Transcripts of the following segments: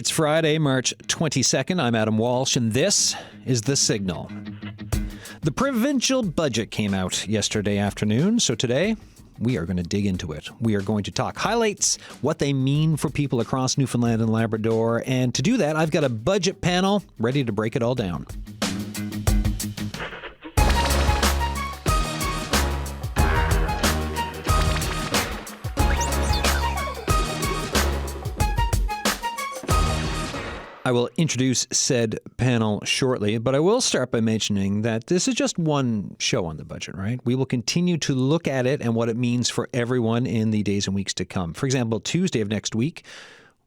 It's Friday, March 22nd. I'm Adam Walsh, and this is The Signal. The provincial budget came out yesterday afternoon, so today we are going to dig into it. We are going to talk highlights, what they mean for people across Newfoundland and Labrador, and to do that, I've got a budget panel ready to break it all down. I will introduce said panel shortly, but I will start by mentioning that this is just one show on the budget, right? We will continue to look at it and what it means for everyone in the days and weeks to come. For example, Tuesday of next week,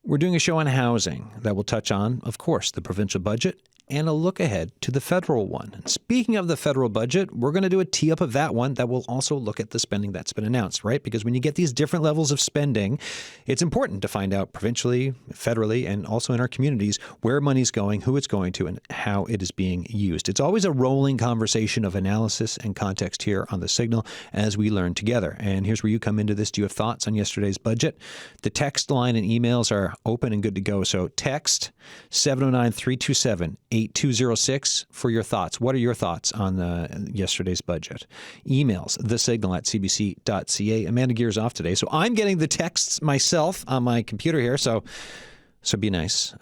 we're doing a show on housing that will touch on, of course, the provincial budget and a look ahead to the federal one. And speaking of the federal budget, we're going to do a tee-up of that one that will also look at the spending that's been announced, right? Because when you get these different levels of spending, it's important to find out provincially, federally, and also in our communities where money's going, who it's going to, and how it is being used. It's always a rolling conversation of analysis and context here on The Signal as we learn together. And here's where you come into this. Do you have thoughts on yesterday's budget? The text line and emails are open and good to go. So text 709-327-8206 for your thoughts. What are your thoughts on yesterday's budget? Emails, thesignal@cbc.ca. Amanda Gear's off today, so I'm getting the texts myself on my computer here, so be nice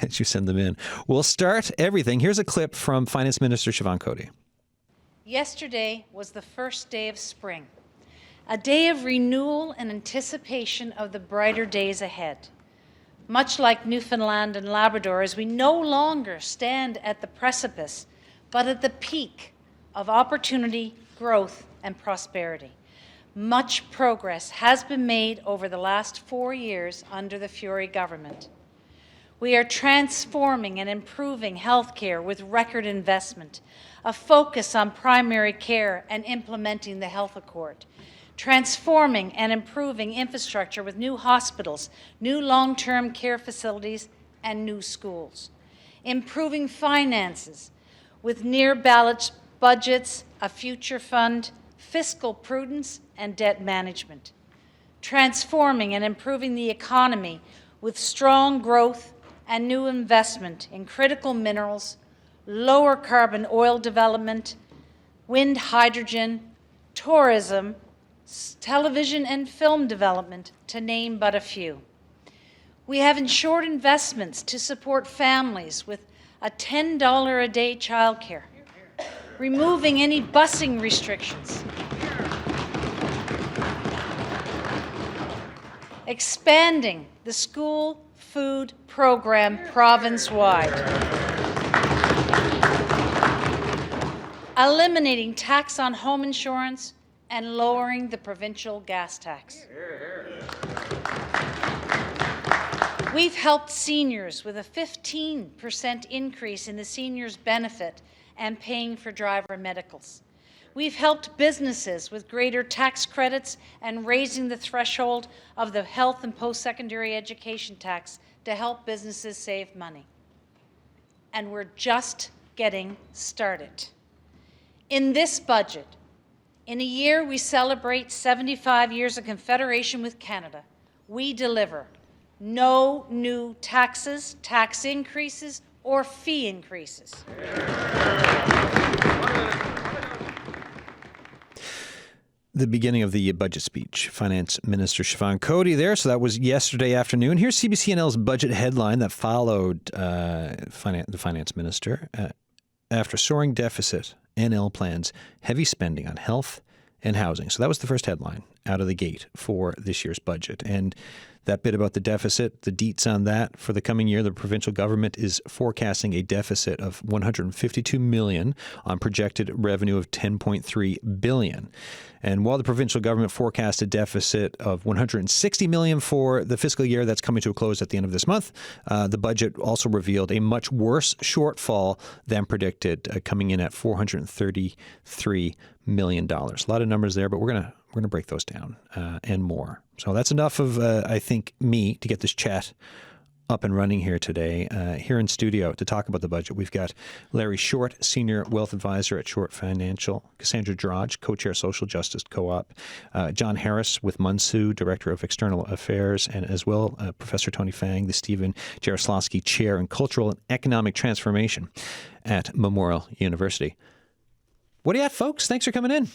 as you send them in. We'll start everything. Here's a clip from Finance Minister Siobhan Coady. Yesterday was the first day of spring, a day of renewal and anticipation of the brighter days ahead. Much like Newfoundland and Labrador, as we no longer stand at the precipice, but at the peak of opportunity, growth, and prosperity. Much progress has been made over the last 4 years under the Fury government. We are transforming and improving healthcare with record investment, a focus on primary care and implementing the Health Accord. Transforming and improving infrastructure with new hospitals, new long-term care facilities, and new schools. Improving finances with near-balanced budgets, a future fund, fiscal prudence, and debt management. Transforming and improving the economy with strong growth and new investment in critical minerals, lower carbon oil development, wind, hydrogen, tourism, television and film development, to name but a few. We have ensured investments to support families with a $10 a day childcare, removing any busing restrictions, expanding the school food program province-wide, eliminating tax on home insurance, and lowering the provincial gas tax. We've helped seniors with a 15% increase in the seniors' benefit and paying for driver medicals. We've helped businesses with greater tax credits and raising the threshold of the health and post-secondary education tax to help businesses save money. And we're just getting started. In this budget, in a year we celebrate 75 years of Confederation with Canada, we deliver no new taxes, tax increases, or fee increases. The beginning of the budget speech, Finance Minister Siobhan Coady there. So that was yesterday afternoon. Here's CBC&L's budget headline that followed the Finance Minister. After soaring deficit, NL plans heavy spending on health and housing. So that was the first headline out of the gate for this year's budget. And that bit about the deficit, the deets on that for the coming year, the provincial government is forecasting a deficit of $152 million on projected revenue of $10.3 billion. And while the provincial government forecast a deficit of $160 million for the fiscal year that's coming to a close at the end of this month, the budget also revealed a much worse shortfall than predicted, coming in at $433 million. A lot of numbers there, but we're going to break those down and more. So that's enough of, I think, me to get this chat up and running here today. Here in studio to talk about the budget, we've got Larry Short, Senior Wealth Advisor at Short Financial, Cassandra Drodge, Co-Chair Social Justice Co-op, John Harris with Munsu, Director of External Affairs, and as well Professor Tony Fang, the Stephen Jaroslawski Chair in Cultural and Economic Transformation at Memorial University. What do you have, folks? Thanks for coming in.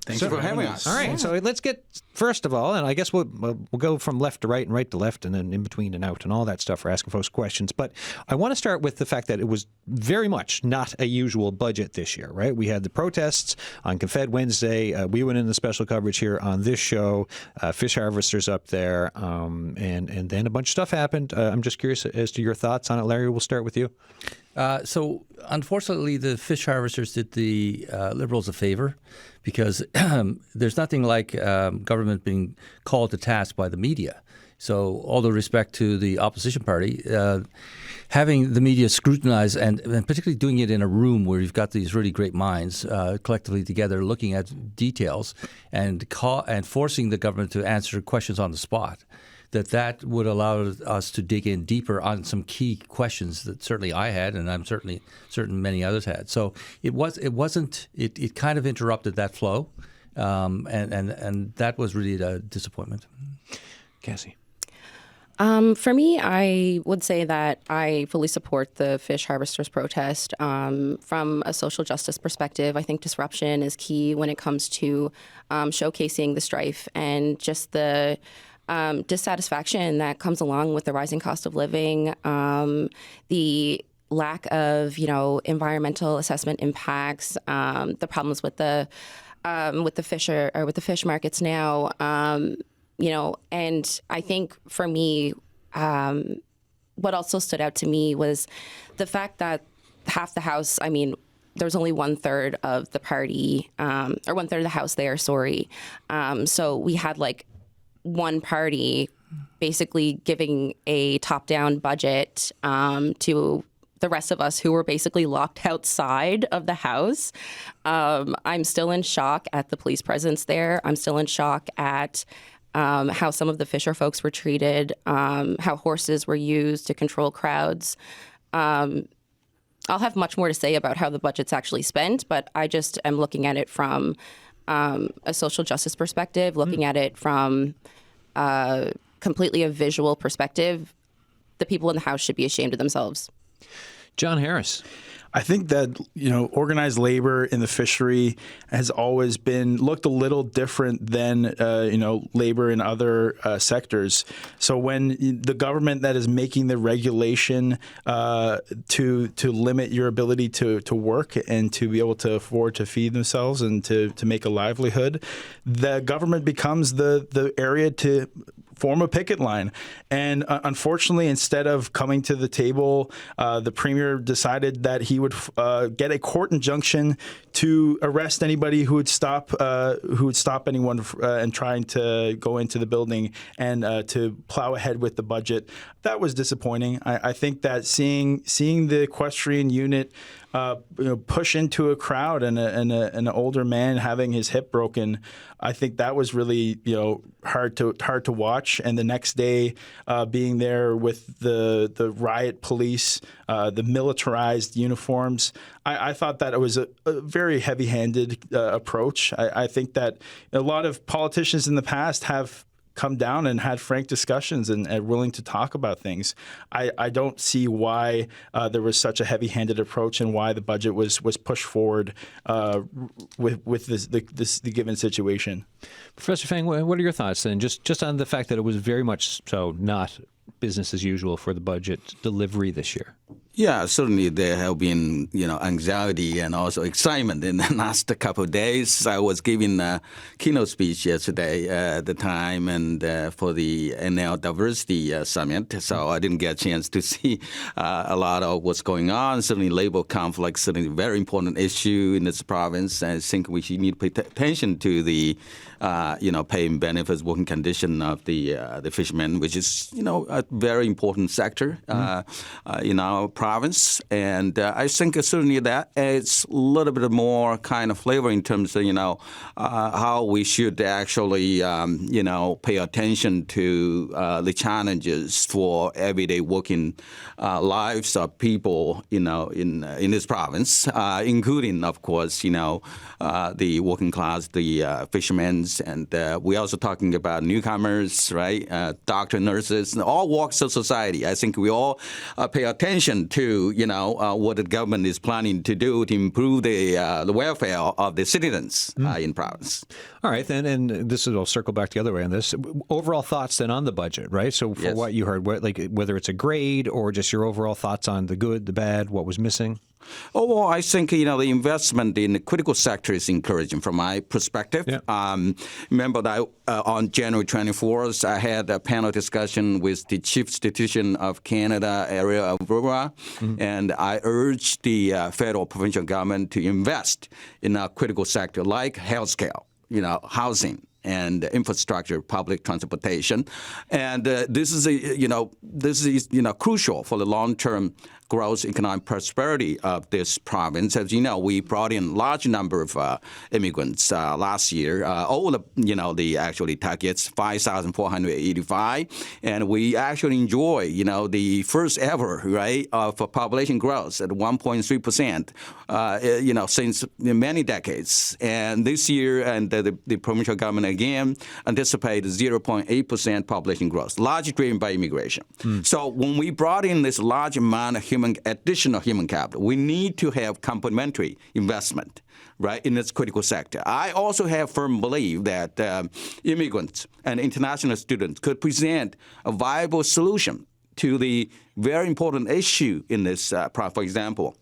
Thanks for having us. All right, so let's get, first of all, and I guess we'll go from left to right and right to left and then in between and out and all that stuff for asking folks questions. But I want to start with the fact that it was very much not a usual budget this year, right? We had the protests on Confed Wednesday. We went in the special coverage here on this show, fish harvesters up there, and then a bunch of stuff happened. I'm just curious as to your thoughts on it. Larry, we'll start with you. So, unfortunately, the fish harvesters did the Liberals a favor because there's nothing like government being called to task by the media. So, all due respect to the opposition party, having the media scrutinize and particularly doing it in a room where you've got these really great minds collectively together looking at details and forcing the government to answer questions on the spot. That would allow us to dig in deeper on some key questions that certainly I had, and I'm certain many others had. So it kind of interrupted that flow, and that was really a disappointment. Cassie. For me, I would say that I fully support the fish harvesters protest. From a social justice perspective, I think disruption is key when it comes to showcasing the strife and just the dissatisfaction that comes along with the rising cost of living, the lack of, environmental assessment impacts, the problems with the fish markets now, and I think for me, what also stood out to me was the fact that half the House, there was only 1/3 of the party, or 1/3 of the House there, sorry. So we had one party basically giving a top-down budget to the rest of us who were basically locked outside of the House. I'm still in shock at the police presence there. I'm still in shock at how some of the fisher folks were treated, how horses were used to control crowds. I'll have much more to say about how the budget's actually spent, but I just am looking at it from a social justice perspective, looking at it from completely a visual perspective. The people in the House should be ashamed of themselves. John Harris. I think that, organized labor in the fishery has always looked a little different than, labor in other sectors. So when the government that is making the regulation to limit your ability to work and to be able to afford to feed themselves and to make a livelihood, the government becomes the area to form a picket line. And unfortunately, instead of coming to the table, the premier decided that he would get a court injunction to arrest anybody who would stop anyone and trying to go into the building and to plow ahead with the budget. That was disappointing. I think that seeing the equestrian unit push into a crowd and an older man having his hip broken, I think that was really hard to watch. And the next day, being there with the riot police, the militarized uniforms, I thought that it was a very heavy-handed approach. I think that a lot of politicians in the past have come down and had frank discussions and willing to talk about things. I don't see why there was such a heavy-handed approach and why the budget was pushed forward with the given situation. Professor Fang, what are your thoughts then? Just on the fact that it was very much so not business as usual for the budget delivery this year. Yeah, certainly there have been, anxiety and also excitement in the last couple of days. I was giving a keynote speech yesterday at the time and for the NL Diversity Summit, so I didn't get a chance to see a lot of what's going on. Certainly labor conflict, certainly a very important issue in this province. I think we should need to pay attention to the, pay and benefits, working condition of the fishermen, which is, a very important sector in our province, and I think certainly that adds a little bit more kind of flavor in terms of how we should actually pay attention to the challenges for everyday working lives of people in this province, including of course the working class, the fishermen, and we're also talking about newcomers, right? Doctors, nurses, and all walks of society. I think we all pay attention to what the government is planning to do to improve the welfare of the citizens in province. All right, then, and this will circle back the other way on this. Overall thoughts then on the budget, right? So for Yes. what you heard, whether it's a grade or just your overall thoughts on the good, the bad, what was missing? Oh, well, I think, the investment in the critical sector is encouraging from my perspective. Yeah. Remember that on January 24th, I had a panel discussion with the Chief Statistician of Canada, Ariel Aurora, and I urged the federal provincial government to invest in a critical sector like healthcare, housing, and infrastructure, public transportation, and this is crucial for the long-term growth, economic prosperity of this province. As you know, we brought in large number of immigrants last year. All the actually targets 5,485, and we actually enjoy the first ever of population growth at 1.3%. Since many decades, and this year and the provincial government again anticipate 0.8% population growth, largely driven by immigration. So when we brought in this large amount of additional human capital, we need to have complementary investment, right, in this critical sector. I also have firm belief that immigrants and international students could present a viable solution to the very important issue in this, for example,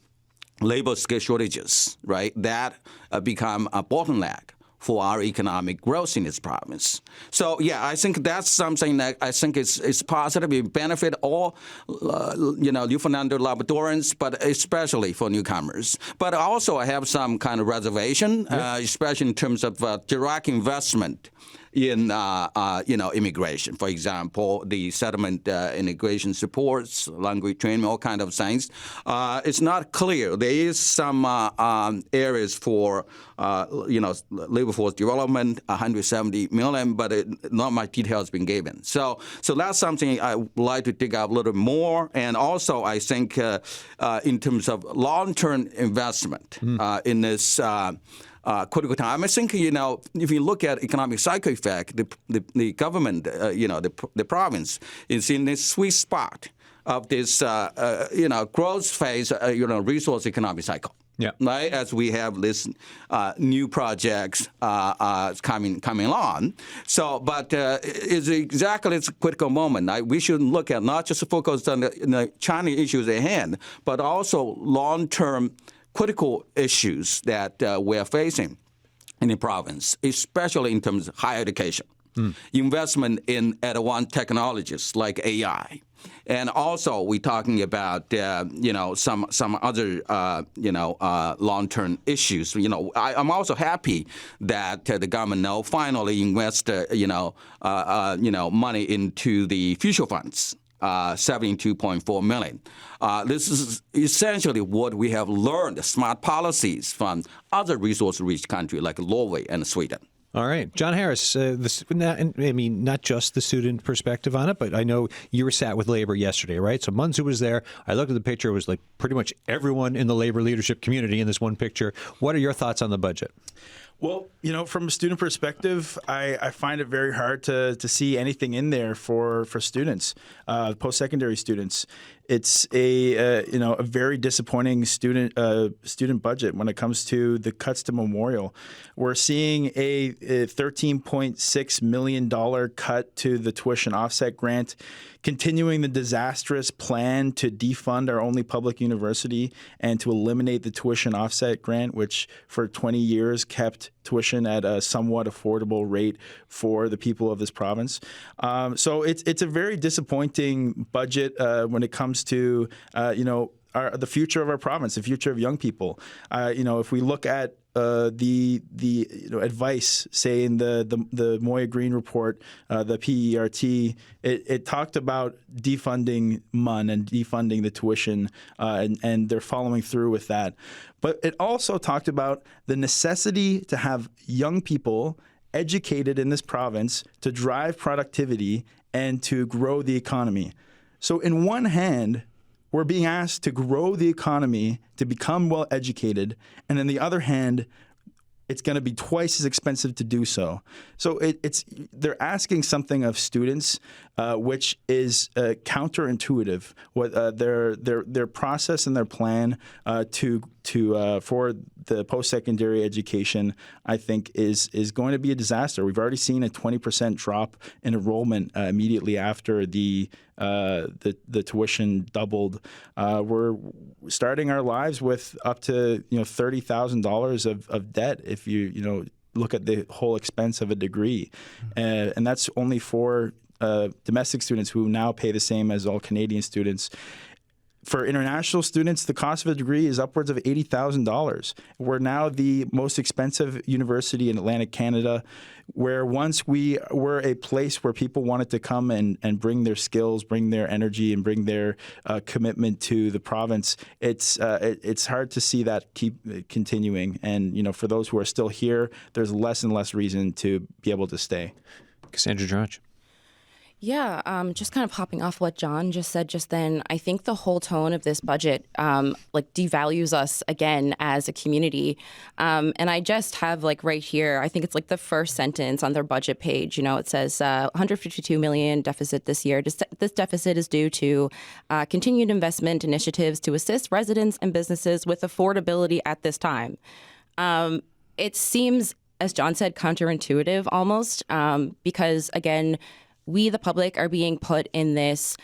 labor skill shortages, right, that become a bottleneck for our economic growth in this province. So, yeah, I think that's something that I think is positive. It benefit all, Newfoundland and Labradorans, but especially for newcomers. But also I have some kind of reservation, especially in terms of direct investment in immigration. For example, the settlement immigration supports, language training, all kind of things. It's not clear. There is some areas for labor force development, 170 million, but not much detail has been given. So that's something I would like to dig out a little more. And also, I think in terms of long-term investment in this. Critical time. I think if you look at economic cycle effect, the government, the province is in this sweet spot of this growth phase, resource economic cycle. Yeah. Right, as we have this new projects coming along. So, but it's exactly this critical moment. We should look at not just focus on the Chinese issues at hand, but also long-term critical issues that we're facing in the province, especially in terms of higher education, investment in advanced technologies like AI, and also we're talking about some other long-term issues. I'm also happy that the government now finally invest money into the future funds. 72.4 million. This is essentially what we have learned, smart policies from other resource-rich countries like Norway and Sweden. All right. John Harris, not just the student perspective on it, but I know you were sat with labor yesterday, right? So Munzu was there. I looked at the picture. It was like pretty much everyone in the labor leadership community in this one picture. What are your thoughts on the budget? Well, from a student perspective, I find it very hard to see anything in there for students, post-secondary students. It's a very disappointing student budget when it comes to the cuts to Memorial. We're seeing a $13.6 million cut to the tuition offset grant, continuing the disastrous plan to defund our only public university and to eliminate the tuition offset grant, which for 20 years kept tuition at a somewhat affordable rate for the people of this province. So it's a very disappointing budget when it comes to the future of our province, the future of young people. If we look at the advice, say in the Moya Green report, the PERT, it talked about defunding MUN and defunding the tuition, and they're following through with that. But it also talked about the necessity to have young people educated in this province to drive productivity and to grow the economy. So in one hand, we're being asked to grow the economy, to become well educated, and on the other hand, it's going to be twice as expensive to do so. So they're asking something of students, which is counterintuitive. What their process and their plan for the post-secondary education, I think, is going to be a disaster. We've already seen a 20% drop in enrollment immediately after the tuition doubled. We're starting our lives with up to $30,000 of debt if you look at the whole expense of a degree, and that's only for domestic students who now pay the same as all Canadian students. For international students, the cost of a degree is upwards of $80,000. We're now the most expensive university in Atlantic Canada, where once we were a place where people wanted to come and bring their skills, bring their energy, and bring their commitment to the province. It's hard to see that keep continuing. And for those who are still here, there's less and less reason to be able to stay. Cassandra George. Yeah, just kind of hopping off what John just said just then, I think the whole tone of this budget devalues us again as a community. And I just have right here, I think it's the first sentence on their budget page. It says $152 million deficit this year. This deficit is due to continued investment initiatives to assist residents and businesses with affordability at this time. It seems, as John said, counterintuitive almost because, again, we, the public, are being put in this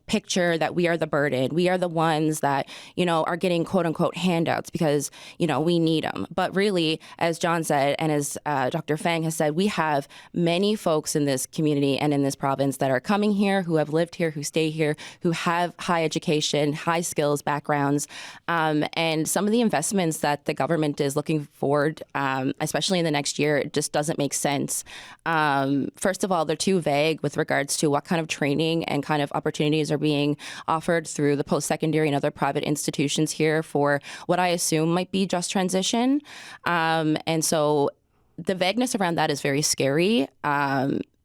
picture that we are the burden. We are the ones that, are getting quote unquote handouts because, we need them. But really, as John said, and as Dr. Fang has said, we have many folks in this community and in this province that are coming here, who have lived here, who stay here, who have high education, high skills backgrounds. And some of the investments that the government is looking forward, especially in the next year, it just doesn't make sense. First of all, they're too vague with regards to what kind of training and kind of opportunities are being offered through the post-secondary and other private institutions here for what I assume might be just transition. And so the vagueness around that is very scary,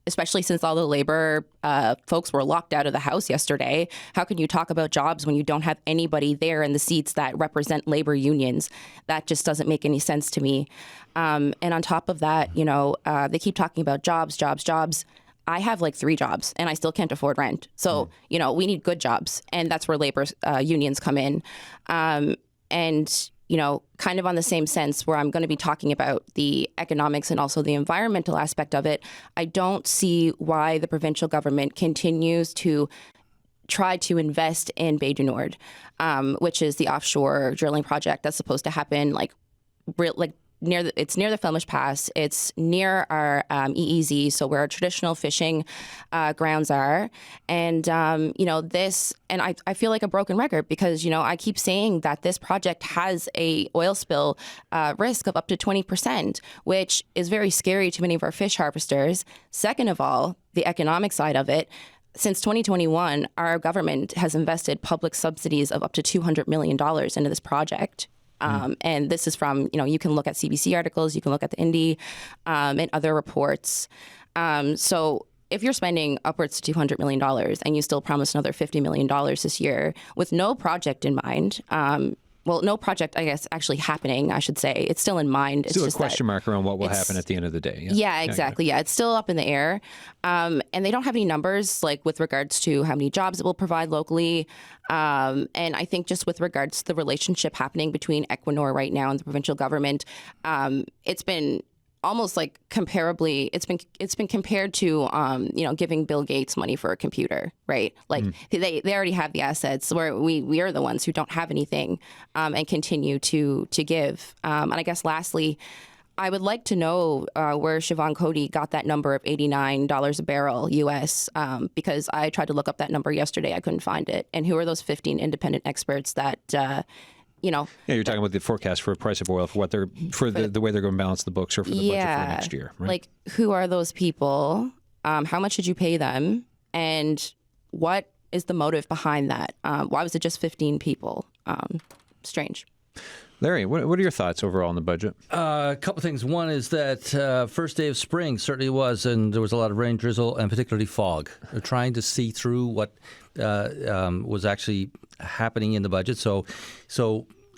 especially since all the labor folks were locked out of the House yesterday. How can you talk about jobs when you don't have anybody there in the seats that represent labor unions? That just doesn't make any sense to me. And on top of that, they keep talking about jobs. I have 3 jobs and I still can't afford rent. So, we need good jobs. And that's where labor unions come in. And, kind of on the same sense where I'm going to be talking about the economics and also the environmental aspect of it, I don't see why the provincial government continues to try to invest in Bay du Nord, which is the offshore drilling project that's supposed to happen it's near the Flemish Pass. It's near our EEZ, so where our traditional fishing grounds are. And, this, and I feel like a broken record because, I keep saying that this project has a oil spill risk of up to 20%, which is very scary to many of our fish harvesters. Second of all, the economic side of it. Since 2021, our government has invested public subsidies of up to $200 million into this project. And this is from, you can look at CBC articles, you can look at the Indy and other reports. So if you're spending upwards to $200 million and you still promise another $50 million this year with no project in mind, no project, I guess, actually happening, I should say. It's still in mind. It's still just a question mark around what will happen at the end of the day. Yeah, exactly. Yeah, it's still up in the air. And they don't have any numbers with regards to how many jobs it will provide locally. And I think just with regards to the relationship happening between Equinor right now and the provincial government, it's been almost comparably, it's been compared to giving Bill Gates money for a computer, right? They already have the assets where we are the ones who don't have anything and continue to give. And I guess lastly, I would like to know where Siobhan Cody got that number of $89 a barrel US because I tried to look up that number yesterday. I couldn't find it. And who are those 15 independent experts that Yeah, you're talking about the forecast for price of oil, for the way they're going to balance the books, or for the budget for next year, right? Like, who are those people? How much did you pay them? And what is the motive behind that? Why was it just 15 people? Strange. Larry, what are your thoughts overall on the budget? A couple things. One is that first day of spring certainly was, and there was a lot of rain, drizzle, and particularly fog. They're trying to see through what was actually happening in the budget. So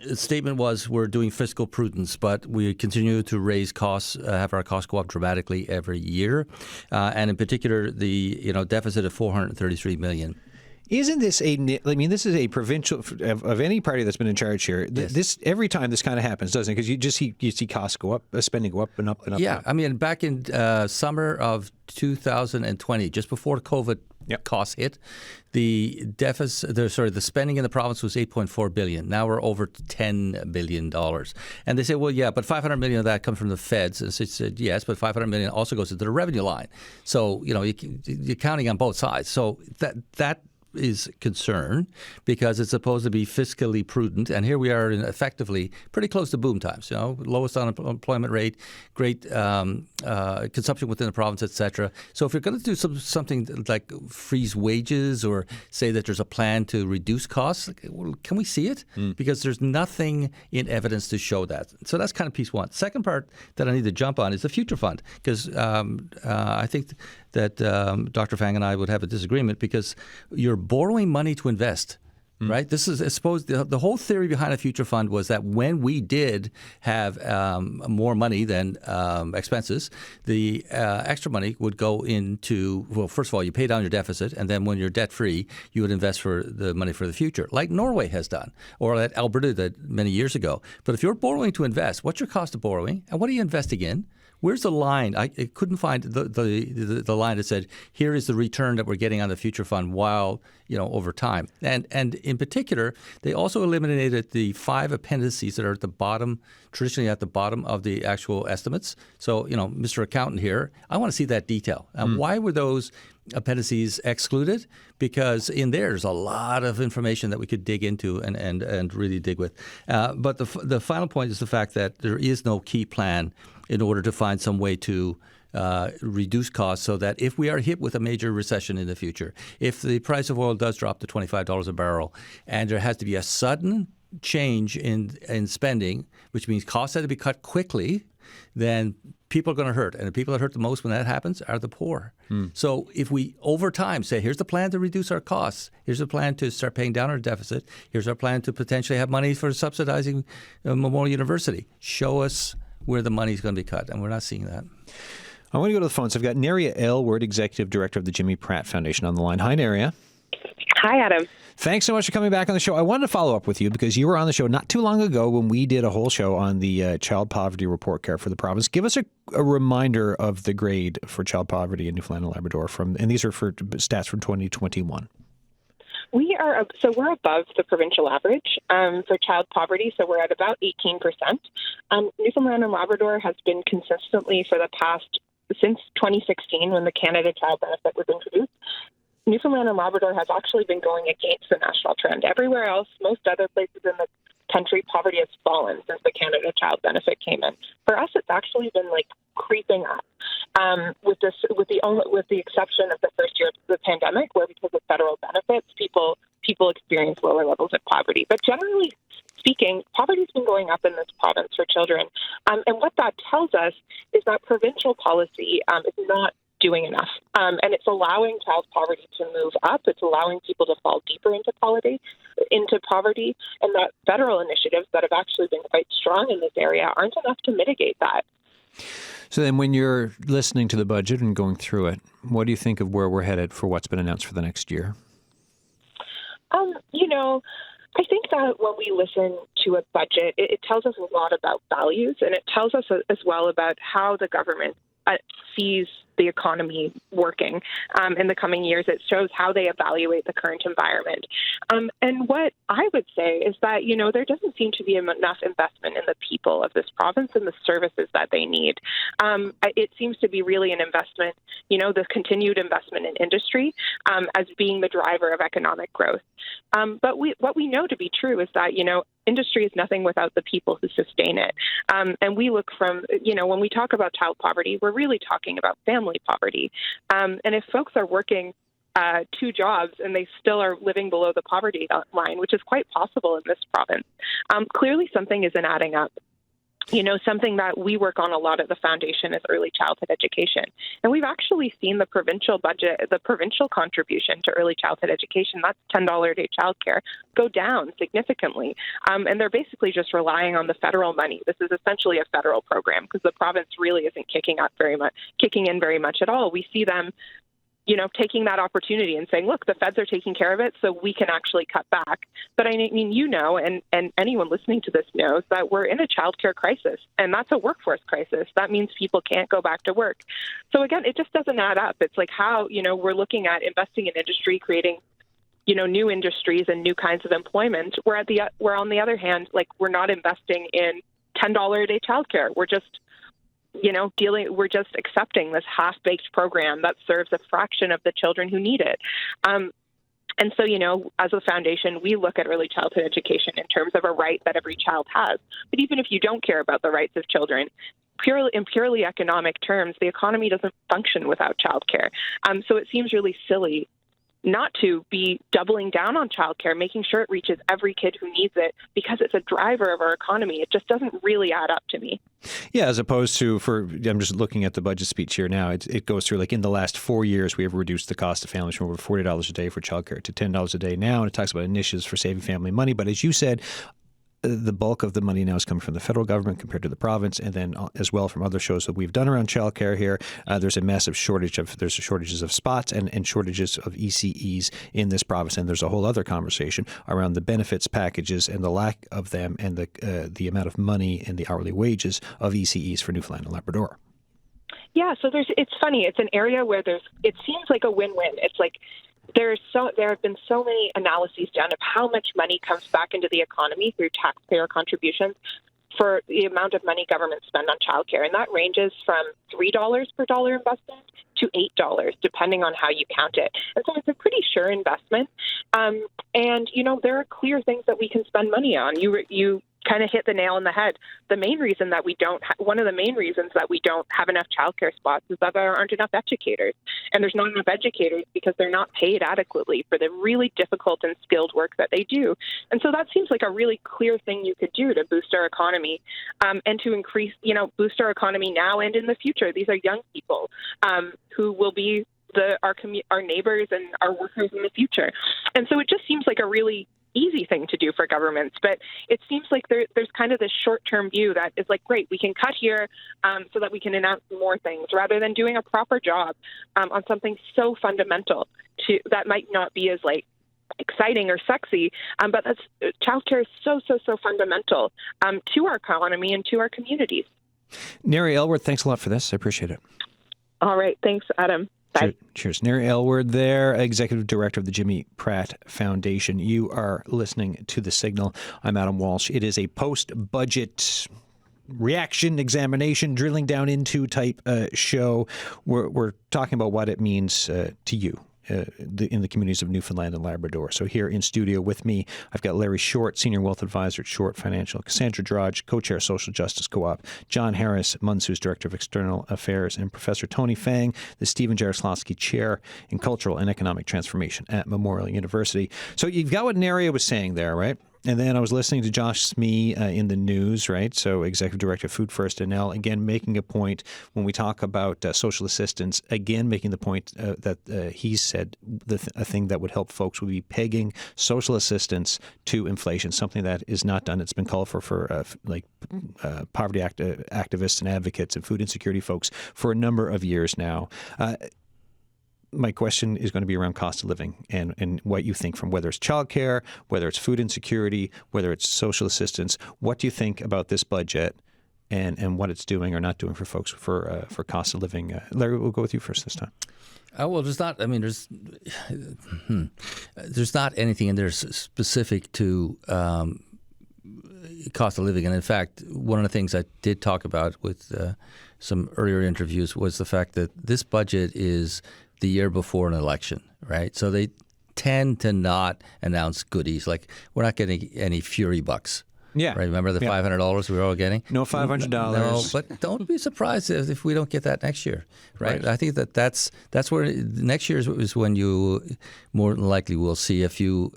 the statement was, we're doing fiscal prudence, but we continue to raise costs, have our costs go up dramatically every year, and in particular the deficit of $433 million. Isn't this this is a provincial of any party that's been in charge here. Yes. This every time this kind of happens, doesn't it? Because you see costs go up, spending go up and up and up. Yeah, and up. I mean, back in summer of 2020, just before COVID costs hit, the spending in the province was $8.4 billion. Now we're over $10 billion. And they say, well, yeah, but $500 million of that comes from the feds. And so it said, yes, but $500 million also goes into the revenue line. So, you're counting on both sides. So that is concern, because it's supposed to be fiscally prudent, and here we are effectively pretty close to boom times. Lowest unemployment rate, great consumption within the province, etc. So if you're going to do something like freeze wages or say that there's a plan to reduce costs, can we see it? Because there's nothing in evidence to show that. So that's kind of piece one. Second part that I need to jump on is the future fund, because I think that Dr. Fang and I would have a disagreement, because you're borrowing money to invest, right? This is, I suppose, the whole theory behind a future fund was that when we did have more money than expenses, the extra money would go into, well, first of all, you pay down your deficit, and then when you're debt-free, you would invest for the money for the future, like Norway has done, or that Alberta did many years ago. But if you're borrowing to invest, what's your cost of borrowing, and what are you investing in? Where's the line? I couldn't find the line that said, here is the return that we're getting on the future fund while, over time. And in particular, they also eliminated the 5 appendices that are at the bottom, traditionally at the bottom of the actual estimates. So, Mr. Accountant here, I want to see that detail. And why were those appendices excluded? Because in there's a lot of information that we could dig into and really dig with. But the final point is the fact that there is no key plan in order to find some way to reduce costs, so that if we are hit with a major recession in the future, if the price of oil does drop to $25 a barrel, and there has to be a sudden change in spending, which means costs have to be cut quickly, then people are going to hurt. And the people that hurt the most when that happens are the poor. So if we, over time, say, here's the plan to reduce our costs, here's the plan to start paying down our deficit, here's our plan to potentially have money for subsidizing Memorial University, show us where the money is going to be cut, and we're not seeing that. I want to go to the phones. I've got Neria Aylward, Executive Director of the Jimmy Pratt Foundation, on the line. Hi, Neria. Hi, Adam. Thanks so much for coming back on the show. I wanted to follow up with you because you were on the show not too long ago when we did a whole show on the child poverty report card for the province. Give us a reminder of the grade for child poverty in Newfoundland and Labrador, and these are for stats from 2021. We're above the provincial average for child poverty, so we're at about 18%. Newfoundland and Labrador has been consistently since 2016, when the Canada Child Benefit was introduced, Newfoundland and Labrador has actually been going against the national trend. Everywhere else, most other places in the country, poverty has fallen since the Canada Child Benefit came in. For us, it's actually been creeping up. With the exception of the first year of the pandemic, where because of federal benefits, people experience lower levels of poverty. But generally speaking, poverty's been going up in this province for children. And what that tells us is that provincial policy is not doing enough. And it's allowing child poverty to move up. It's allowing people to fall deeper into poverty. And that federal initiatives that have actually been quite strong in this area aren't enough to mitigate that. So then when you're listening to the budget and going through it, what do you think of where we're headed for what's been announced for the next year? I think that when we listen to a budget, it tells us a lot about values, and it tells us as well about how the government sees the economy working in the coming years. It shows how they evaluate the current environment. And what I would say is that, there doesn't seem to be enough investment in the people of this province and the services that they need. It seems to be really an investment, the continued investment in industry as being the driver of economic growth. But what we know to be true is that, industry is nothing without the people who sustain it. And we look from, when we talk about child poverty, we're really talking about family poverty. And if folks are working 2 jobs and they still are living below the poverty line, which is quite possible in this province, clearly something isn't adding up. Something that we work on a lot at the foundation is early childhood education. And we've actually seen the provincial budget, the provincial contribution to early childhood education, that's $10 a day childcare, go down significantly. And they're basically just relying on the federal money. This is essentially a federal program because the province really isn't kicking in very much at all. We see them taking that opportunity and saying, look, the feds are taking care of it, so we can actually cut back. But I mean, and anyone listening to this knows that we're in a childcare crisis, and that's a workforce crisis. That means people can't go back to work. So again, it just doesn't add up. It's like how, we're looking at investing in industry, creating, new industries and new kinds of employment, where on the other hand, we're not investing in $10 a day childcare. We're just we're just accepting this half-baked program that serves a fraction of the children who need it. And so, as a foundation, we look at early childhood education in terms of a right that every child has. But even if you don't care about the rights of children, in purely economic terms, the economy doesn't function without childcare. So it seems really silly not to be doubling down on childcare, making sure it reaches every kid who needs it, because it's a driver of our economy. It just doesn't really add up to me. Yeah, as opposed to, I'm just looking at the budget speech here now, it goes through, in the last 4 years, we have reduced the cost of families from over $40 a day for childcare to $10 a day now, and it talks about initiatives for saving family money. But as you said, the bulk of the money now is coming from the federal government compared to the province, and then as well from other shows that we've done around childcare here. There's a massive shortages of spots and shortages of ECEs in this province, and there's a whole other conversation around the benefits packages and the lack of them, and the amount of money and the hourly wages of ECEs for Newfoundland and Labrador. Yeah, so it's funny. It's an area where it seems like a win-win. It's like there have been so many analyses done of how much money comes back into the economy through taxpayer contributions for the amount of money governments spend on childcare. And that ranges from $3 per dollar investment to $8, depending on how you count it. And so it's a pretty sure investment. And, there are clear things that we can spend money on. You kind of hit the nail on the head. One of the main reasons that we don't have enough childcare spots is that there aren't enough educators. And there's not enough educators because they're not paid adequately for the really difficult and skilled work that they do. And so that seems like a really clear thing you could do to boost our economy and to increase, boost our economy now and in the future. These are young people who will be our neighbors and our workers in the future. And so it just seems like a really easy thing to do for governments, but it seems like there's kind of this short-term view that is like, great, we can cut here so that we can announce more things, rather than doing a proper job on something so fundamental that might not be as exciting or sexy, but childcare is so fundamental to our economy and to our communities. Neri Elworth, thanks a lot for this. I appreciate it. All right, thanks, Adam. Bye. Cheers. Neri Elworth there, Executive Director of the Jimmy Pratt Foundation. You are listening to The Signal. I'm Adam Walsh. It is a post-budget reaction, examination, drilling down into type show. We're talking about what it means to you in the communities of Newfoundland and Labrador. So here in studio with me, I've got Larry Short, Senior Wealth Advisor at Short Financial, Cassandra Drodge, Co-Chair Social Justice Co-op, John Harris, Munsu's Director of External Affairs, and Professor Tony Fang, the Stephen Jaroslawski Chair in Cultural and Economic Transformation at Memorial University. So you've got what Neri was saying there, right? And then I was listening to Josh Smee in the news, right? So Executive Director of Food First NL, again, making a point when we talk about social assistance, again, making the point that he said a thing that would help folks would be pegging social assistance to inflation, something that is not done. It's been called for poverty activists and advocates and food insecurity folks for a number of years now. My question is going to be around cost of living and what you think, from whether it's childcare, whether it's food insecurity, whether it's social assistance. What do you think about this budget and what it's doing or not doing for folks for cost of living. Larry, we'll go with you first this time. Well, there's not. I mean, there's not anything in there specific to cost of living. And in fact, one of the things I did talk about with some earlier interviews was the fact that this budget is the year before an election, right? So they tend to not announce goodies. Like, we're not getting any Fury bucks. Yeah. Right. Remember the $500 we were all getting? No $500. No, but don't be surprised if we don't get that next year, right? I think that's where next year is when you more than likely will see a few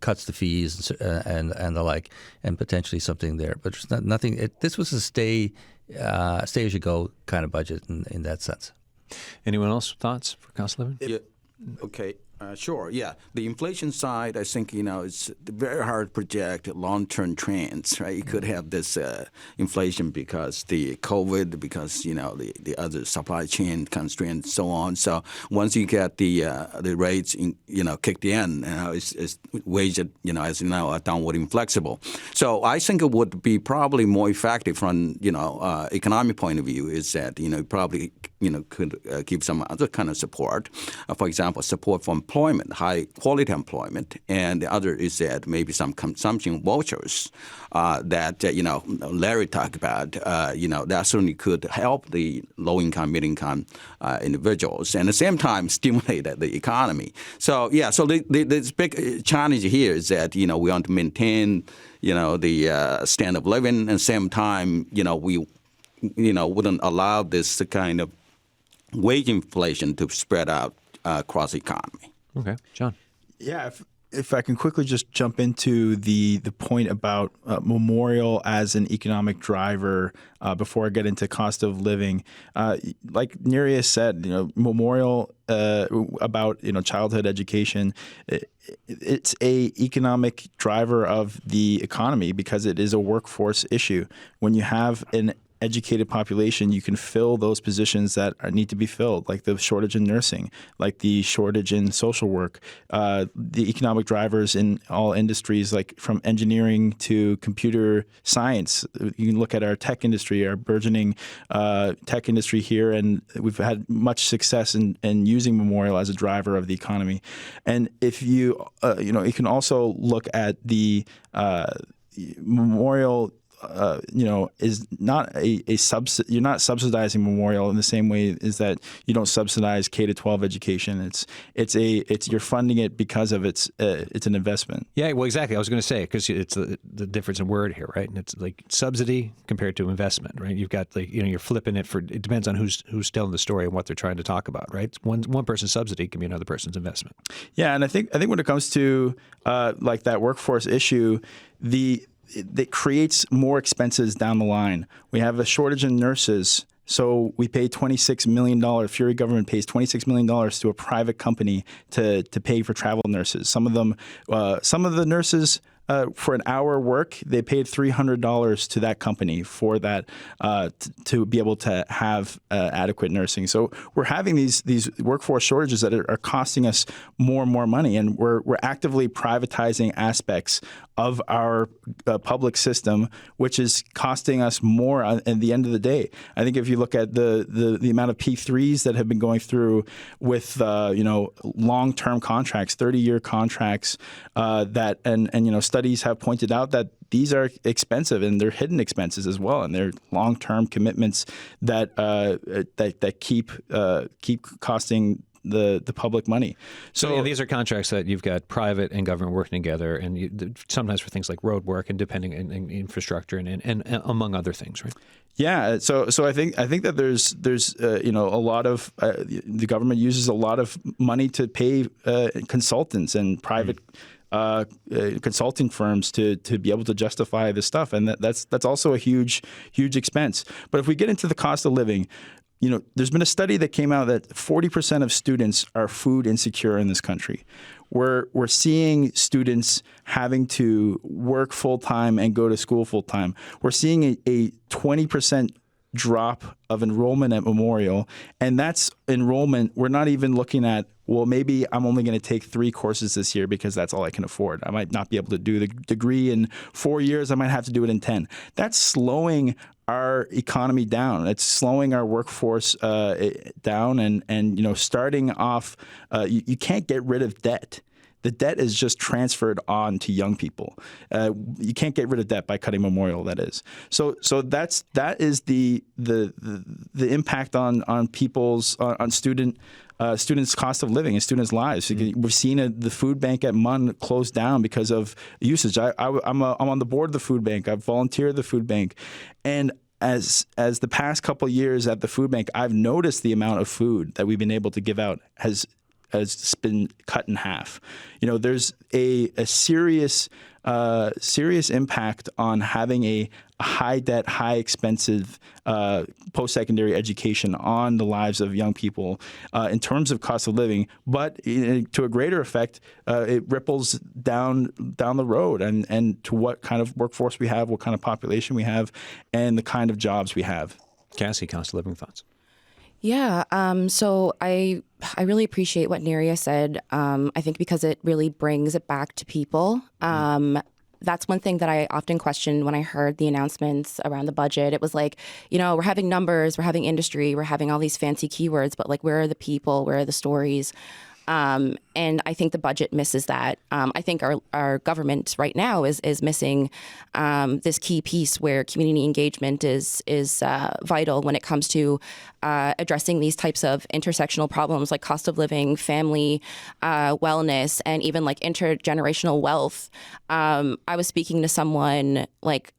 cuts to fees and the like, and potentially something there. But there's nothing. This was a stay as you go kind of budget in that sense. Anyone else thoughts for cost of living? Yeah. Okay. Sure. Yeah. The inflation side, I think, it's very hard to project long-term trends, right? You could have this inflation because the COVID, because, the other supply chain constraints, so on. So once you get the rates, kicked in, it's waged, as downward inflexible. So I think it would be probably more effective from, economic point of view is that, probably, could give some other kind of support. For example, support for employment, high quality employment, and the other is that maybe some consumption vouchers that Larry talked about. That certainly could help the low income, mid income individuals, and at the same time stimulate the economy. So so the big challenge here is that we want to maintain the standard of living, and at the same time we wouldn't allow this kind of wage inflation to spread out across the economy. Okay, John. Yeah, if I can quickly just jump into the point about Memorial as an economic driver before I get into cost of living. Like Nereus said, Memorial about childhood education. It's a economic driver of the economy because it is a workforce issue. When you have an educated population, you can fill those positions that need to be filled, like the shortage in nursing, like the shortage in social work, the economic drivers in all industries, like from engineering to computer science. You can look at our tech industry, our burgeoning tech industry here, and we've had much success in using Memorial as a driver of the economy. And if you can also look at the Memorial is not a subsidy. You're not subsidizing Memorial in the same way as that you don't subsidize K-12 education. You're funding it because of it's an investment. Yeah, well, exactly. I was going to say, because it's the difference in word here, right? And it's like subsidy compared to investment, right? You've got you're flipping it it depends on who's telling the story and what they're trying to talk about, right? One person's subsidy can be another person's investment. Yeah, and I think when it comes to like that workforce issue, that creates more expenses down the line. We have a shortage in nurses, so we pay $26 million. Fury government pays $26 million to a private company to pay for travel nurses. Some of the nurses, for an hour work, they paid $300 to that company for that to be able to have adequate nursing. So we're having these workforce shortages that are costing us more and more money, and we're actively privatizing aspects of our public system, which is costing us more at the end of the day. I think if you look at the amount of P3s that have been going through with long-term contracts, 30-year contracts, that and studies have pointed out that these are expensive, and they're hidden expenses as well, and they're long-term commitments that keep costing the public money. So these are contracts that you've got private and government working together, and sometimes for things like road work and depending in infrastructure and among other things, right? Yeah. So I think that there's a lot of the government uses a lot of money to pay consultants and private consulting firms to be able to justify this stuff, and that's also a huge expense. But if we get into the cost of living, there's been a study that came out that 40% of students are food insecure in this country. We're seeing students having to work full-time and go to school full-time. We're seeing a 20% drop of enrollment at Memorial, and that's enrollment. We're not even looking at, well, maybe I'm only going to take 3 courses this year because that's all I can afford. I might not be able to do the degree in 4 years. I might have to do it in 10. That's slowing our economy down. It's slowing our workforce down, and starting off, you can't get rid of debt. The debt is just transferred on to young people. You can't get rid of debt by cutting memorial. That is so. That is the impact on people's on students' cost of living and students' lives. We've seen the food bank at MUN close down because of usage. I'm on the board of the food bank. I've volunteered at the food bank, and as the past couple of years at the food bank, I've noticed the amount of food that we've been able to give out has been cut in half. There's a serious impact on having a high debt, high expensive post-secondary education on the lives of young people in terms of cost of living. But to a greater effect, it ripples down the road and to what kind of workforce we have, what kind of population we have, and the kind of jobs we have. Cassie, cost of living thoughts? Yeah. So I really appreciate what Neria said. I think because it really brings it back to people. That's one thing that I often questioned when I heard the announcements around the budget. It was like, we're having numbers, we're having industry, we're having all these fancy keywords, but like, where are the people? Where are the stories? And I think the budget misses that. I think our government right now is missing this key piece where community engagement is vital when it comes to addressing these types of intersectional problems like cost of living, family, wellness, and even like intergenerational wealth. I was speaking to someone like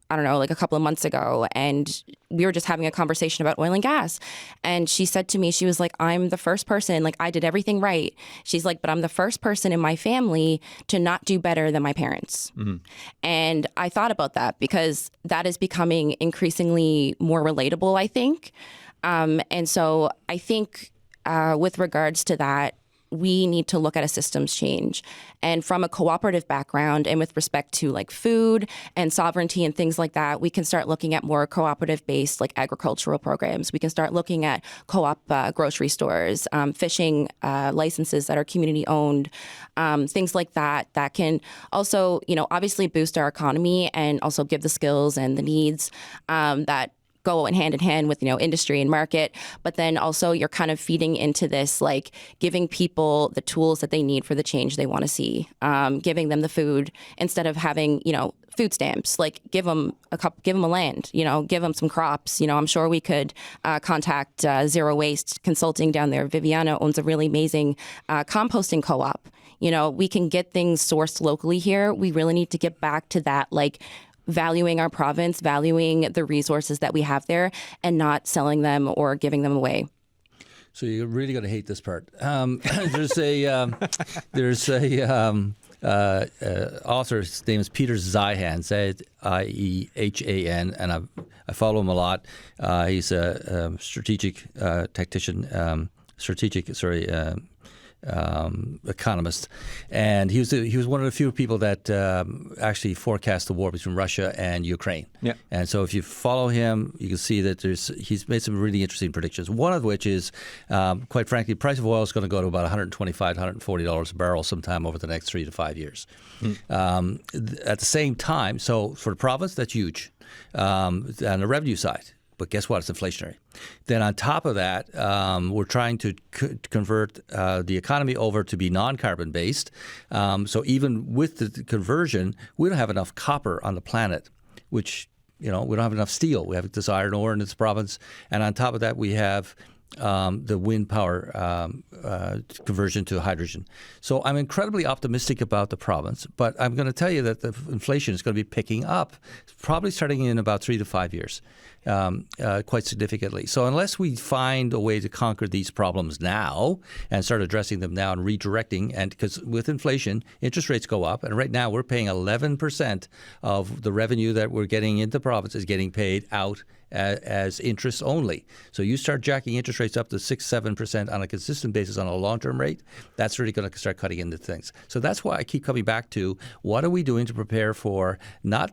a couple of months ago, and we were just having a conversation about oil and gas. And she said to me, she was like, I'm the first person, like I did everything right. She's like, but I'm the first person in my family to not do better than my parents. Mm-hmm. And I thought about that because that is becoming increasingly more relatable, I think. And so I think with regards to that, we need to look at a systems change. And from a cooperative background and with respect to like food and sovereignty and things like that, we can start looking at more cooperative based like agricultural programs. We can start looking at co-op grocery stores, fishing licenses that are community owned, things like that can also, obviously boost our economy and also give the skills and the needs that go in hand with, industry and market. But then also you're kind of feeding into this, like giving people the tools that they need for the change they want to see, giving them the food instead of having, food stamps, like give them a land, give them some crops. I'm sure we could contact Zero Waste Consulting down there. Viviana owns a really amazing composting co-op. We can get things sourced locally here. We really need to get back to that, like valuing our province, valuing the resources that we have there, and not selling them or giving them away. So you're really going to hate this part. There's a author. His name is Peter Zeihan, Ziehan, and I follow him a lot. He's a strategic tactician, economist, and he was one of the few people that actually forecast the war between Russia and Ukraine. Yeah. And so if you follow him, you can see that he's made some really interesting predictions. One of which is, quite frankly, the price of oil is going to go to about $125, $140 a barrel sometime over the next 3 to 5 years. At the same time, so for the province, that's huge on the revenue side. But guess what? It's inflationary. Then on top of that, we're trying to convert the economy over to be non-carbon based. So even with the conversion, we don't have enough copper on the planet, which, we don't have enough steel. We have this iron ore in this province. And on top of that, we have the wind power conversion to hydrogen. So I'm incredibly optimistic about the province, but I'm going to tell you that the inflation is going to be picking up, probably starting in about 3 to 5 years, quite significantly. So unless we find a way to conquer these problems now and start addressing them now and redirecting, and because with inflation, interest rates go up, and right now we're paying 11% of the revenue that we're getting into the province is getting paid out as interest only. So you start jacking interest rates up to 6-7% on a consistent basis on a long-term rate, that's really going to start cutting into things. So that's why I keep coming back to what are we doing to prepare for not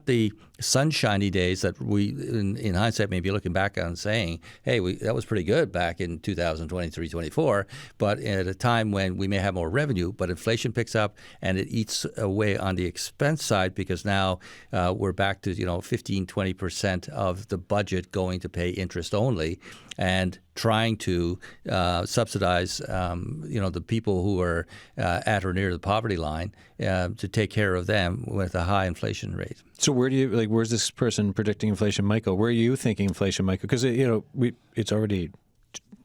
the sunshiny days that we, in hindsight, may be looking back on and saying, hey, that was pretty good back in 2023, 24, but at a time when we may have more revenue, but inflation picks up and it eats away on the expense side because now we're back to 15, 20% of the budget going to pay interest only, and trying to subsidize the people who are at or near the poverty line to take care of them with a high inflation rate. So where's this person predicting inflation, Michael? Where are you thinking inflation, Michael? Because it's already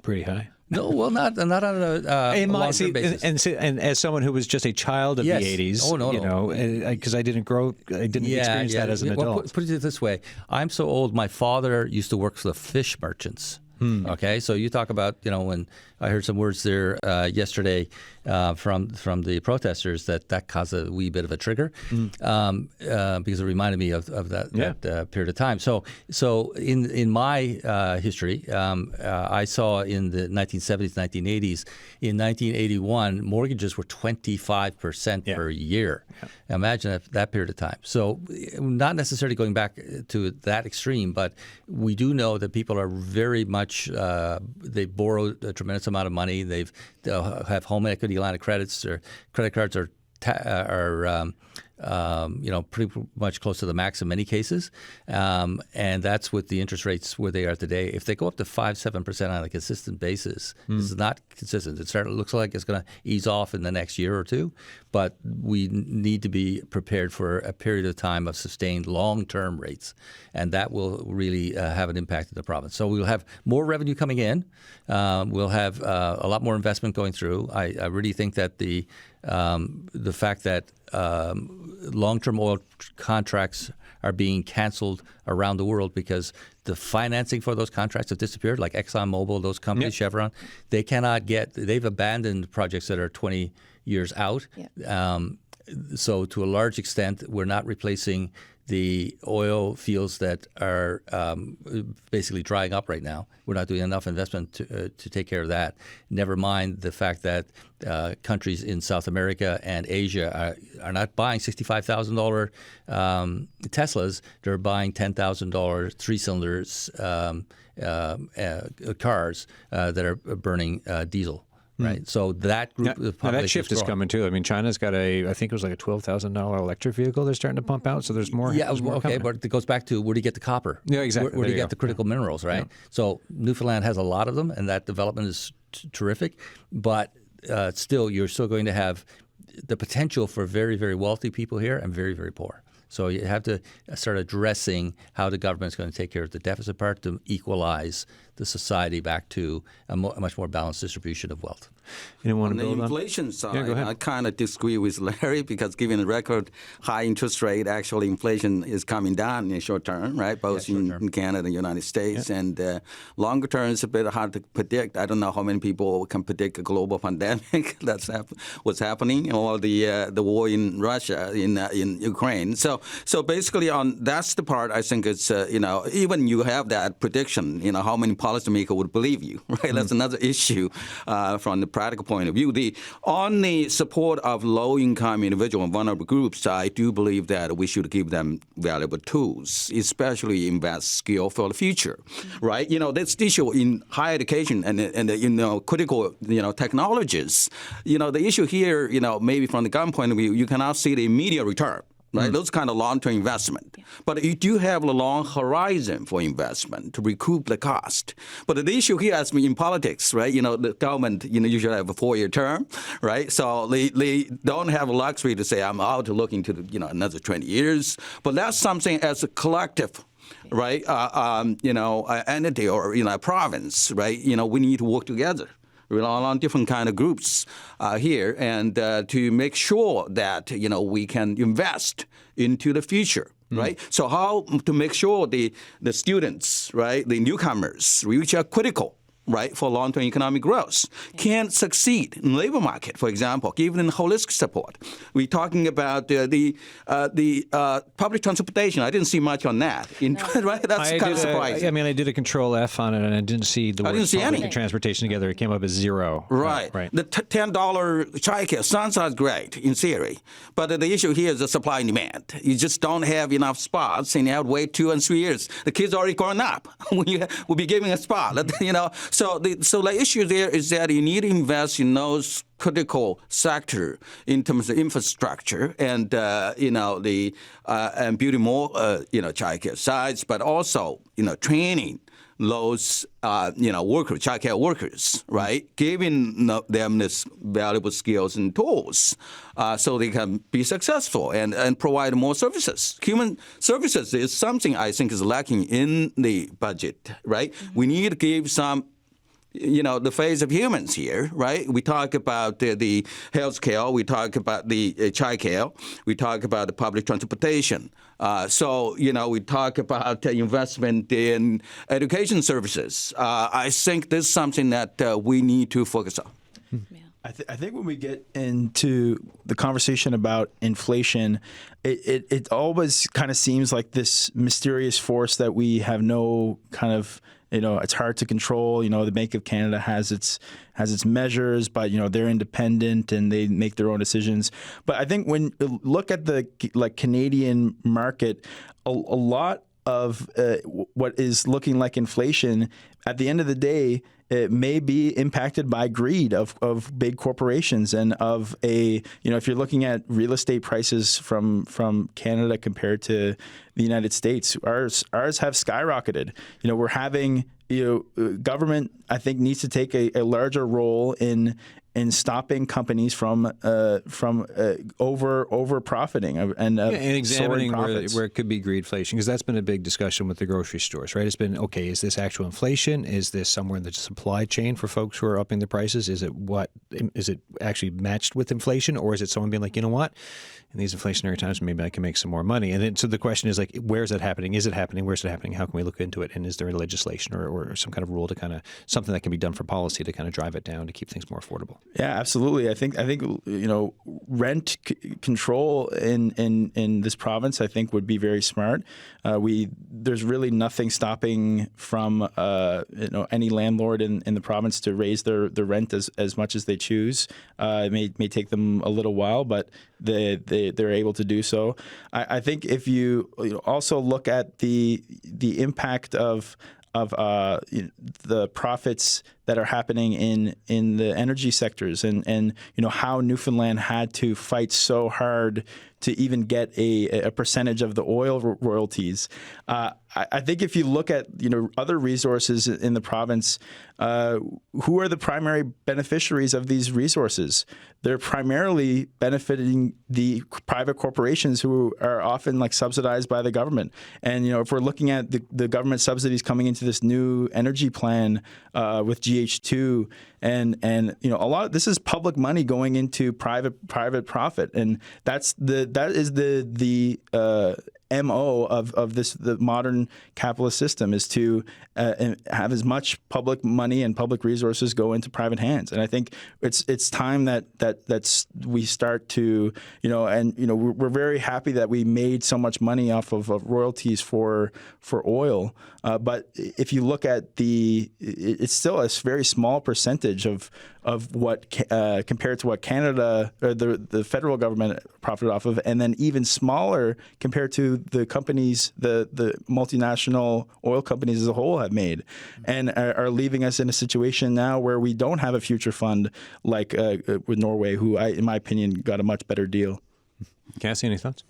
pretty high. No, well, not on a long-term basis. And as someone who was just a child of the 80s, because I didn't experience that as an adult. Well, put it this way. I'm so old, my father used to work for the fish merchants. Okay, so you talk about, when I heard some words there yesterday from the protesters that caused a wee bit of a trigger because it reminded me of that period of time. So in my history, I saw in the 1970s, 1980s, in 1981, mortgages were 25% per year. Yeah. Imagine that period of time. So not necessarily going back to that extreme, but we do know that people are very much they borrowed a tremendous amount of money. They've have home equity line of credits, or credit cards are pretty much close to the max in many cases, and that's with the interest rates where they are today. If they go up to 5-7% on a consistent basis, this is not consistent. It looks like it's going to ease off in the next year or two, but we need to be prepared for a period of time of sustained long-term rates, and that will really have an impact in the province. So we'll have more revenue coming in. We'll have a lot more investment going through. I really think that the fact that long-term oil contracts are being canceled around the world because the financing for those contracts have disappeared, like ExxonMobil, those companies, Chevron, they've abandoned projects that are 20 years out. So to a large extent, we're not replacing the oil fields that are basically drying up right now. We're not doing enough investment to take care of that. Never mind the fact that countries in South America and Asia are not buying $65,000 Teslas. They're buying $10,000 three-cylinders cars that are burning diesel. Right, so that group of population that shift is coming too. I mean, China's got I think it was like a $12,000 electric vehicle they're starting to pump out. So there's more. More coming. But it goes back to where do you get the copper? Yeah, exactly. Where do you get the critical minerals? Right. Yeah. So Newfoundland has a lot of them, and that development is terrific. But you're still going to have the potential for very, very wealthy people here and very, very poor. So you have to start addressing how the government's going to take care of the deficit part to equalize the society back to a much more balanced distribution of wealth. On the inflation side, I kind of disagree with Larry because given the record high interest rate, actually inflation is coming down in the short term, right? Both in Canada and the United States. Yeah. And longer term is a bit hard to predict. I don't know how many people can predict a global pandemic. That's what's happening, or the war in Russia, in Ukraine. So basically that's the part I think it's, even you have that prediction, how many policymakers would believe you, right? Mm-hmm. That's another issue from the practical point of view. On the support of low-income individual and vulnerable groups, I do believe that we should give them valuable tools, especially invest skill for the future, right? This issue in higher education and critical technologies. The issue here, maybe from the government point of view, you cannot see the immediate return. Right, those kind of long-term investment. Yeah. But you do have a long horizon for investment to recoup the cost. But the issue here is in politics, right? The government, usually have a 4-year term, right? So they don't have a luxury to say, I'm out to look into another 20 years. But that's something as a collective, right? Entity or a province, right? We need to work together. On different kind of groups here, and to make sure that we can invest into the future, right? So how to make sure the students, right, the newcomers, which are critical, right, for long-term economic growth. Can't succeed in the labor market, for example, given holistic support. We're talking about the public transportation. I didn't see much on that. Right? That's kind of surprising. I did a control F on it, and I didn't see the words public any. and transportation together. It came up as zero. Right. The $10 childcare sounds great in theory, but the issue here is the supply and demand. You just don't have enough spots, and you have to wait 2 and 3 years. The kids are already grown up. We'll be giving a spot, So the issue there is that you need to invest in those critical sector in terms of infrastructure and and building more childcare sites, but also training those childcare workers, right? Giving them this valuable skills and tools so they can be successful and provide more services. Human services is something I think is lacking in the budget, right? Mm-hmm. We need to give some the face of humans here, right? We talk about the health care, we talk about the child care, we talk about the public transportation. We talk about investment in education services. I think this is something that we need to focus on. Yeah. I think when we get into the conversation about inflation, it always kind of seems like this mysterious force that we have no kind of it's hard to control. The Bank of Canada has its measures, but they're independent and they make their own decisions. But I think when you look at the Canadian market, a lot of what is looking like inflation, at the end of the day, it may be impacted by greed of big corporations and of if you're looking at real estate prices from Canada compared to the United States, ours have skyrocketed. We're having government, I think, needs to take a larger role in stopping companies from over profiting and examining where it could be greedflation, because that's been a big discussion with the grocery stores, right? It's been, okay, is this actual inflation? Is this somewhere in the supply chain for folks who are upping the prices? Is it actually matched with inflation, or is it someone being like, you know what, in these inflationary times, maybe I can make some more money? And then so the question is like, where is that happening? Is it happening? Where's it happening? How can we look into it? And is there legislation or some kind of rule to kind of something that can be done for policy to kind of drive it down to keep things more affordable? Yeah, absolutely. I think rent control in this province, I think, would be very smart. There's really nothing stopping from any landlord in the province to raise their rent as much as they choose. It may take them a little while, but they're able to do so. I think if you also look at the impact of the profits that are happening in the energy sectors and how Newfoundland had to fight so hard to even get a percentage of the oil royalties. I think if you look at other resources in the province, who are the primary beneficiaries of these resources? They're primarily benefiting the private corporations who are often subsidized by the government. And if we're looking at the government subsidies coming into this new energy plan with GH2, and a lot of this is public money going into private profit, and that is the MO of the modern capitalist system, is to have as much public money and public resources go into private hands. And I think it's time that we start to we're very happy that we made so much money off of royalties for oil, but if you look at it's still a very small percentage of what compared to what Canada or the federal government profited off of, and then even smaller compared to the companies, the multinational oil companies as a whole have made, and are leaving us in a situation now where we don't have a future fund like with Norway, who in my opinion got a much better deal. Cassie, any thoughts?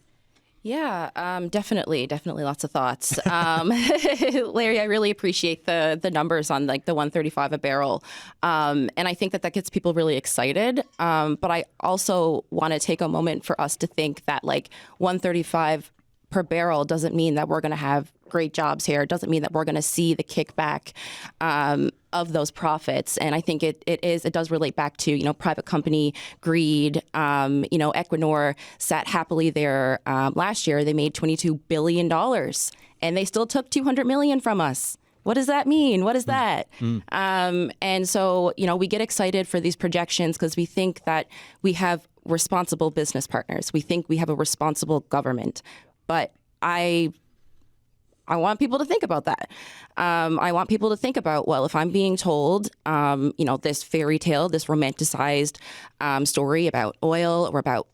Yeah, definitely lots of thoughts. Larry, I really appreciate the numbers on the $135 a barrel. And I think that gets people really excited. But I also want to take a moment for us to think that $135 per barrel doesn't mean that we're going to have great jobs here. It doesn't mean that we're going to see the kickback of those profits. And I think it does relate back to, private company greed. Equinor sat happily there last year. They made $22 billion and they still took $200 million from us what does that mean? What is that? And so, we get excited for these projections because we think that we have responsible business partners. We think we have a responsible government. But I want people to think about that. I want people to think about, well, if I'm being told, this fairy tale, this romanticized story about oil or about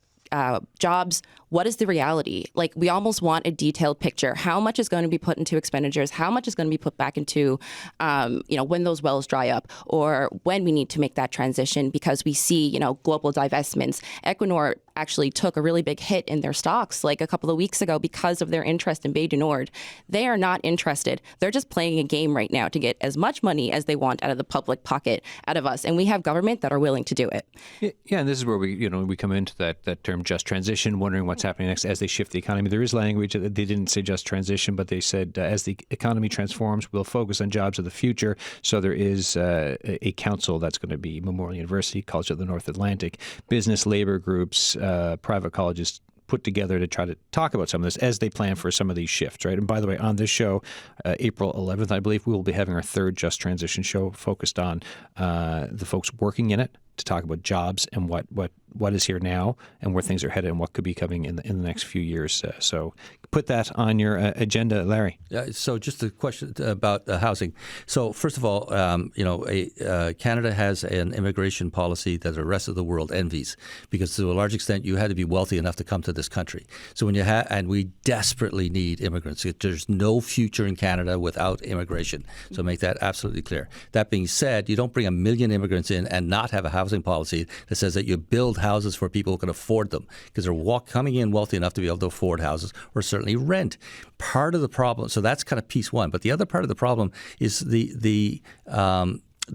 jobs, what is the reality? Like, we almost want a detailed picture. How much is going to be put into expenditures? How much is going to be put back into, when those wells dry up or when we need to make that transition because we see, global divestments. Equinor actually took a really big hit in their stocks like a couple of weeks ago because of their interest in Bay du Nord. They are not interested. They're just playing a game right now to get as much money as they want out of the public pocket, out of us. And we have government that are willing to do it. Yeah, and this is where we come into that term just transition, wondering what's happening next as they shift the economy. There is language that they didn't say just transition, but they said as the economy transforms, we'll focus on jobs of the future. So there is a council that's going to be Memorial University, College of the North Atlantic, business, labor groups, private colleges put together to try to talk about some of this as they plan for some of these shifts, right? And by the way, on this show, April 11th, I believe, we will be having our third Just Transition show focused on the folks working in it to talk about jobs and what is here now and where things are headed and what could be coming in the next few years. So put that on your agenda, Larry. So just a question about housing. So first of all, Canada has an immigration policy that the rest of the world envies because to a large extent you had to be wealthy enough to come to this country. So when and we desperately need immigrants. There's no future in Canada without immigration. So make that absolutely clear. That being said, you don't bring 1 million immigrants in and not have a housing policy that says that you build houses for people who can afford them because they're coming in wealthy enough to be able to afford houses or certainly rent. Part of the problem, so that's kind of piece one, but the other part of the problem is the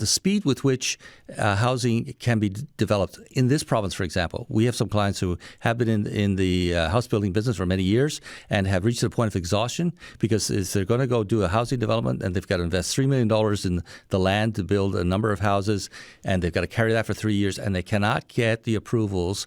speed with which housing can be developed. In this province, for example, we have some clients who have been in the house building business for many years and have reached the point of exhaustion because they're going to go do a housing development and they've got to invest $3 million in the land to build a number of houses and they've got to carry that for 3 years and they cannot get the approvals.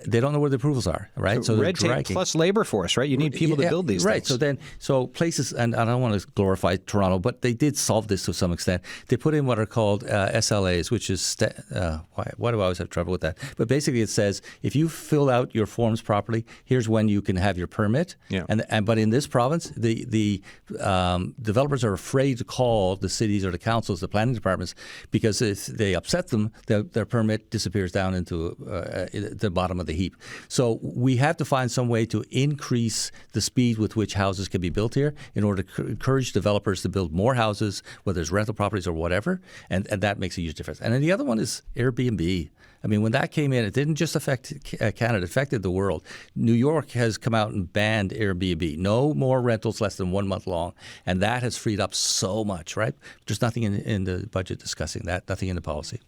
They don't know where the approvals are, right? So red tape plus labor force, right? You need people to build these things. Right. So places, and I don't want to glorify Toronto, but they did solve this to some extent. They put in what are called SLAs, which is, why do I always have trouble with that? But basically it says, if you fill out your forms properly, here's when you can have your permit. Yeah. But in this province, the developers are afraid to call the cities or the councils, the planning departments, because if they upset them, their permit disappears down into the bottom of the heap. So we have to find some way to increase the speed with which houses can be built here in order to encourage developers to build more houses, whether it's rental properties or whatever, and that makes a huge difference. And then the other one is Airbnb. I mean, when that came in, it didn't just affect Canada, it affected the world. New York has come out and banned Airbnb. No more rentals less than 1 month long. And that has freed up so much, right? There's nothing in the budget discussing that, nothing in the policy.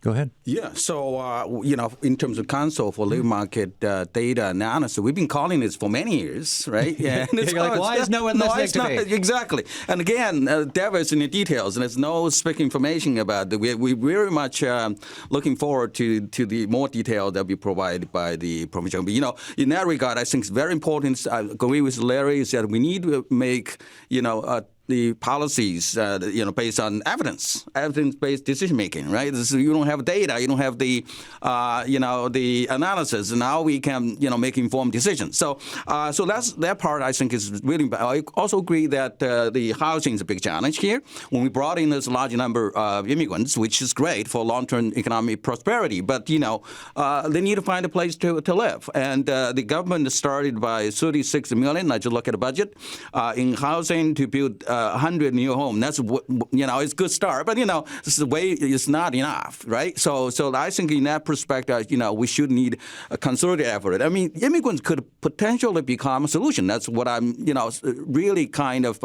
Go ahead. Yeah. So, in terms of Council for Labor Market Data Analysis, we've been calling this for many years, right? Yeah. You're like, why is no one listening to me? Exactly. And again, devil is in the details, and there's no specific information about it. We're very much looking forward to the more detail that will be provided by the provincial. But, in that regard, I think it's very important. I agree with Larry, is that we need to make, the policies, based on evidence-based decision-making, right? You don't have data, you don't have the, the analysis. And now we can, make informed decisions. So that part I think is really. I also agree that the housing is a big challenge here. When we brought in this large number of immigrants, which is great for long-term economic prosperity, but they need to find a place to live. And the government started by $36 million. I just look at the budget in housing to build 100 new homes. That's it's a good start, but it's not enough, right? So I think in that perspective, we should need a concerted effort. I mean, immigrants could potentially become a solution. That's what I'm really kind of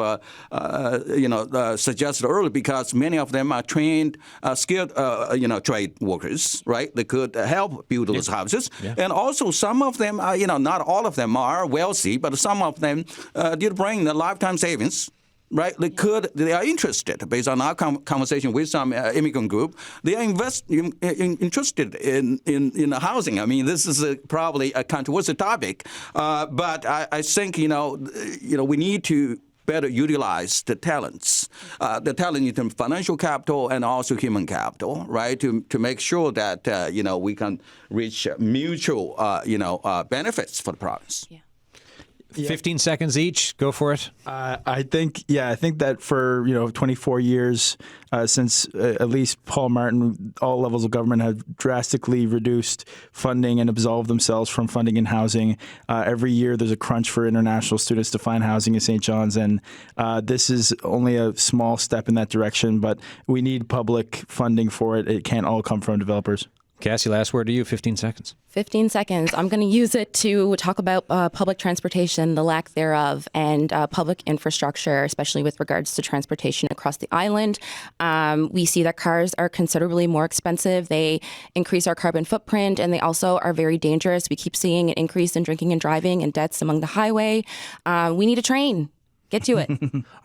suggested earlier, because many of them are trained, skilled trade workers, right? They could help build those houses, and also some of them are not all of them are wealthy, but some of them did bring the lifetime savings. Right, they are interested, based on our conversation with some immigrant group, they are interested in housing. I mean, this is probably a controversial topic, but I think we need to better utilize the talents, the talent in terms of financial capital and also human capital, right? To make sure that we can reach mutual benefits for the province. Yeah. 15 seconds each. Go for it. I think that for 24 years since at least Paul Martin, all levels of government have drastically reduced funding and absolved themselves from funding in housing. Every year there's a crunch for international students to find housing in St. John's, and this is only a small step in that direction, but we need public funding for it. It can't all come from developers. Cassie, last word to you, 15 seconds. 15 seconds. I'm going to use it to talk about public transportation, the lack thereof, and public infrastructure, especially with regards to transportation across the island. We see that cars are considerably more expensive. They increase our carbon footprint, and they also are very dangerous. We keep seeing an increase in drinking and driving and deaths among the highway. We need a train. Get to it.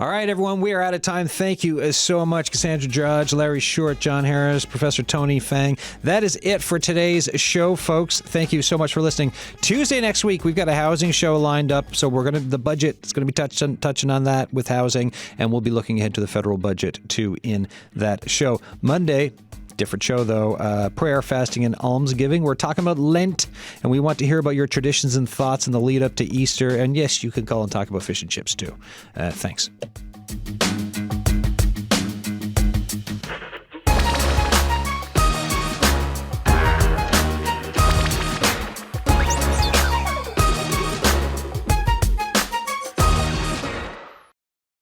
All right, everyone, we are out of time. Thank you so much, Cassandra Judge, Larry Short, John Harris, Professor Tony Fang. That is it for today's show, folks. Thank you so much for listening. Tuesday next week, we've got a housing show lined up, so the budget is going to be touching on that with housing, and we'll be looking ahead to the federal budget, too, in that show. Monday, different show, though. Prayer, fasting, and almsgiving. We're talking about Lent, and we want to hear about your traditions and thoughts in the lead up to Easter. And yes, you can call and talk about fish and chips, too. Thanks.